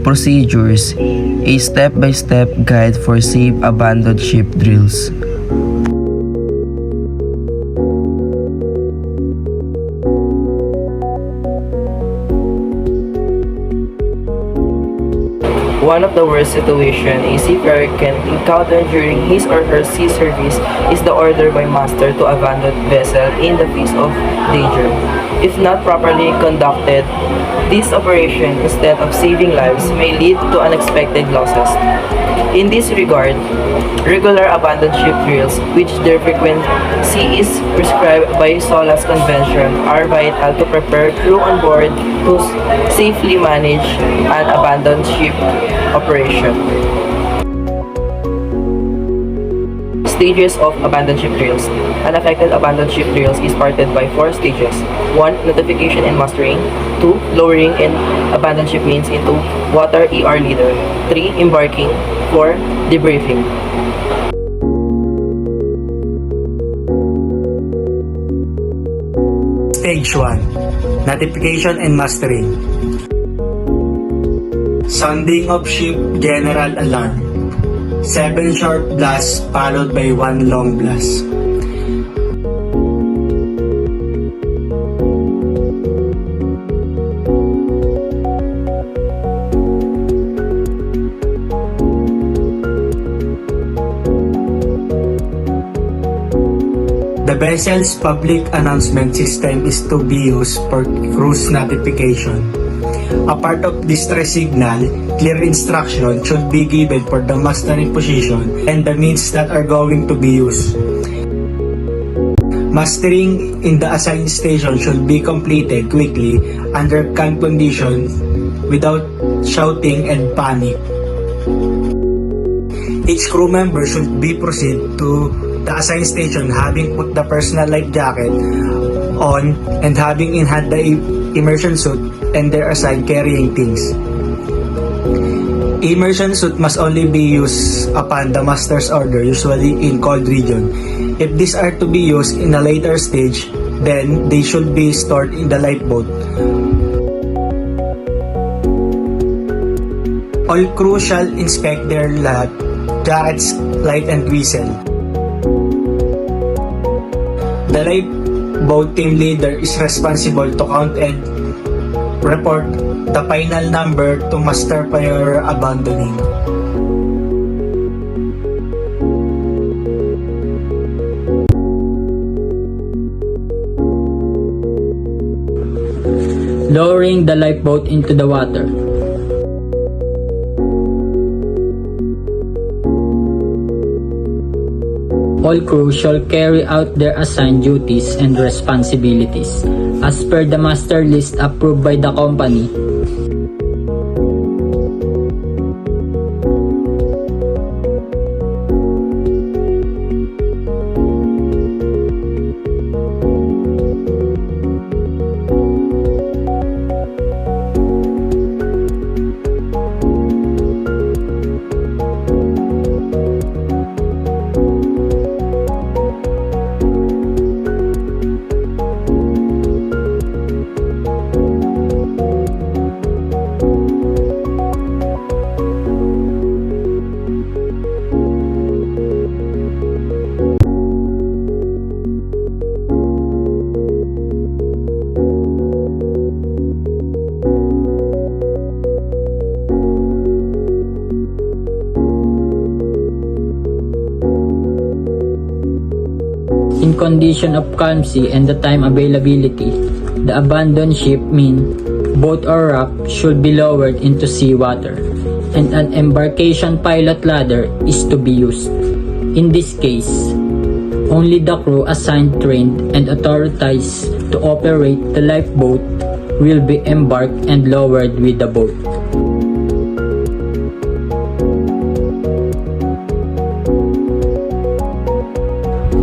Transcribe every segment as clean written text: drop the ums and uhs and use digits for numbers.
Procedures: a step-by-step guide for safe abandoned ship drills. One of the worst situations a seafarer can encounter during his or her sea service is the order by master to abandon vessel in the face of danger. If not properly conducted, this operation, instead of saving lives, may lead to unexpected losses. In this regard, regular abandoned ship drills, which their frequency is prescribed by SOLAS Convention, are vital to prepare crew on board to safely manage an abandoned ship operation. Stages of abandoned ship drills. An affected abandoned ship drills is parted by 4 stages. 1. Notification and mustering. 2. Lowering and abandoned ship means into water ER leader. 3. Embarking. 4. Debriefing. Stage 1. Notification and mustering. Sounding of ship general alarm. 7 short blasts followed by 1 long blast. The vessel's public announcement system is to be used for cruise notification. A part of distress signal, clear instruction should be given for the mastering position and the means that are going to be used. Mastering in the assigned station should be completed quickly under calm conditions without shouting and panic. Each crew member should be proceed to the assigned station having put the personal life jacket on and having in hand the immersion suit and their assigned carrying things. Immersion suit must only be used upon the master's order, usually in cold region. If these are to be used in a later stage, then they should be stored in the lifeboat. All crew shall inspect their life jackets, light and whistle. The lifeboat team leader is responsible to count and report the final number to master prior abandoning. Lowering the lifeboat into the water. All crew shall carry out their assigned duties and responsibilities as per the master list approved by the company. In condition of calm sea and the time availability, the abandoned ship mean boat or raft should be lowered into seawater, and an embarkation pilot ladder is to be used. In this case, only the crew assigned, trained, and authorized to operate the lifeboat will be embarked and lowered with the boat.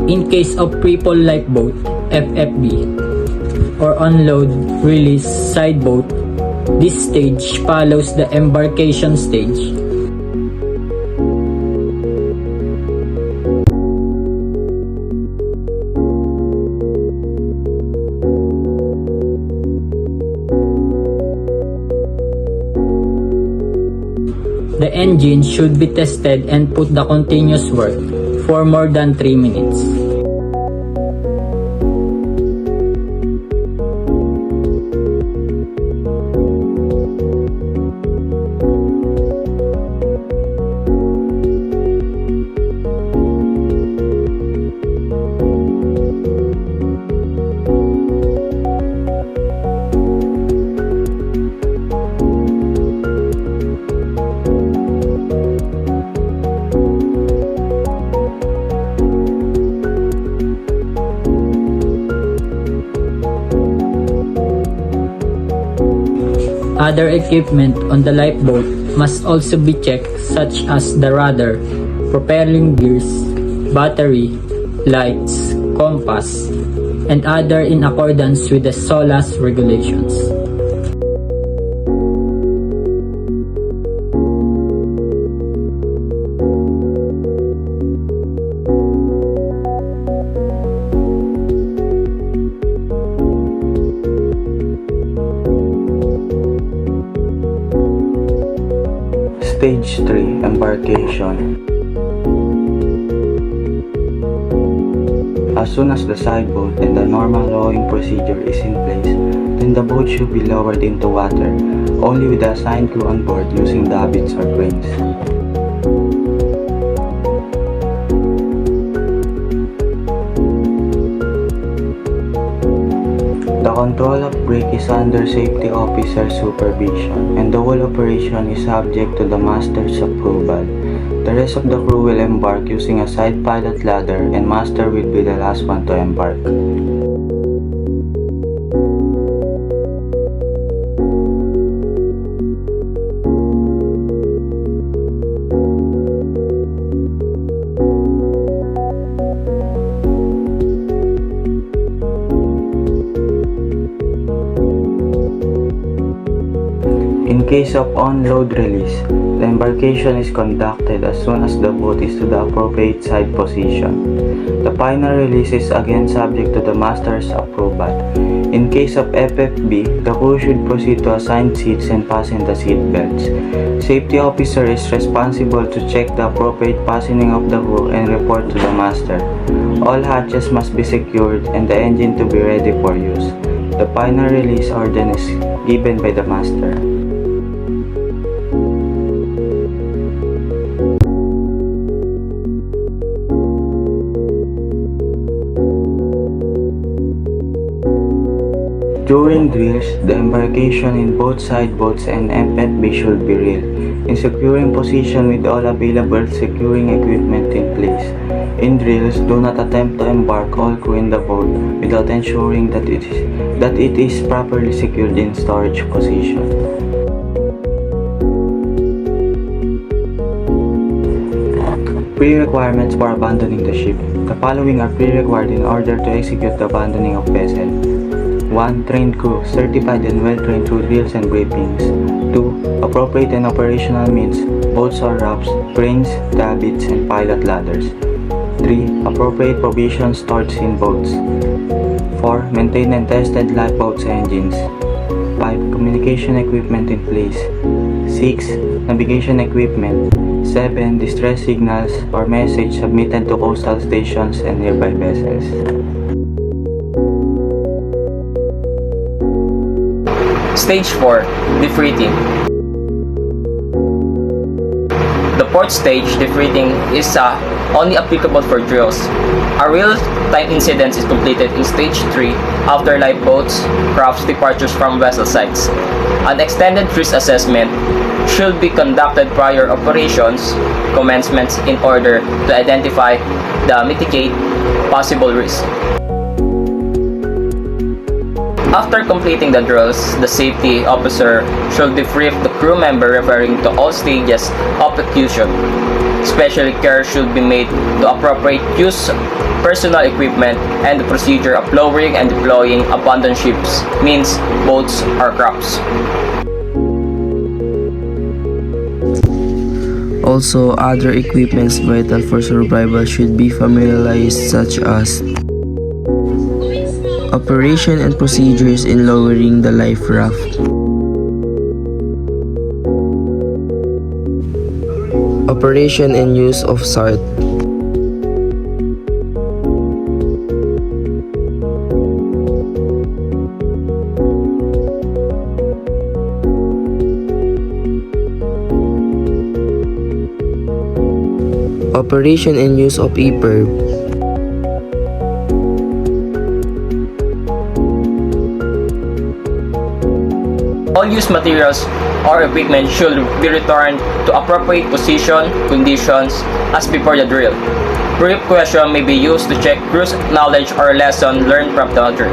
In case of free-fall lifeboat, FFB, or unload release side boat, this stage follows the embarkation stage. The engine should be tested and put the continuous work for more than 3 minutes. Other equipment on the lifeboat must also be checked, such as the rudder, propelling gears, battery, lights, compass, and other in accordance with the SOLAS regulations. Stage 3 Embarkation. As soon as the side boat and the normal rowing procedure is in place, then the boat should be lowered into water, only with the assigned crew on board using davits or cranes. The control of brake is under safety officer supervision, and the whole operation is subject to the master's approval. The rest of the crew will embark using a side pilot ladder, and master will be the last one to embark. In case of on-load release, the embarkation is conducted as soon as the boat is to the appropriate side position. The final release is again subject to the master's approval. In case of FFB, the crew should proceed to assign seats and fasten the seat belts. Safety officer is responsible to check the appropriate fastening of the crew and report to the master. All hatches must be secured and the engine to be ready for use. The final release order is given by the master. During drills, the embarkation in both side boats and FFB should be real, in securing position with all available securing equipment in place. In drills, do not attempt to embark all crew in the boat without ensuring that it is properly secured in storage position. Pre-requirements for abandoning the ship. The following are pre-required in order to execute the abandoning of vessel. 1. Trained crew, certified and well-trained through drills and briefings. 2. Appropriate and operational means, boats or rafts, cranes, davits, and pilot ladders. 3. Appropriate provisions stored in boats. 4. Maintained and tested lifeboats engines. 5. Communication equipment in place. 6. Navigation equipment. 7. Distress signals or message submitted to coastal stations and nearby vessels. Stage 4. Defreeting. The fourth stage, defreeting, is only applicable for drills. A real-time incident is completed in Stage 3 after lifeboats, crafts departures from vessel sites. An extended risk assessment should be conducted prior operations commencements in order to identify the mitigate possible risk. After completing the drills, the safety officer should debrief the crew member referring to all stages of execution. Especially care should be made to appropriate use personal equipment and the procedure of lowering and deploying abandoned ships, means boats or crafts. Also, other equipments vital for survival should be familiarized, such as operation and procedures in lowering the life raft, Operation and use of SART. Operation and use of EPIRB. All used materials or equipment should be returned to appropriate position, conditions as before the drill. Brief question may be used to check crew's knowledge or lesson learned from the drill.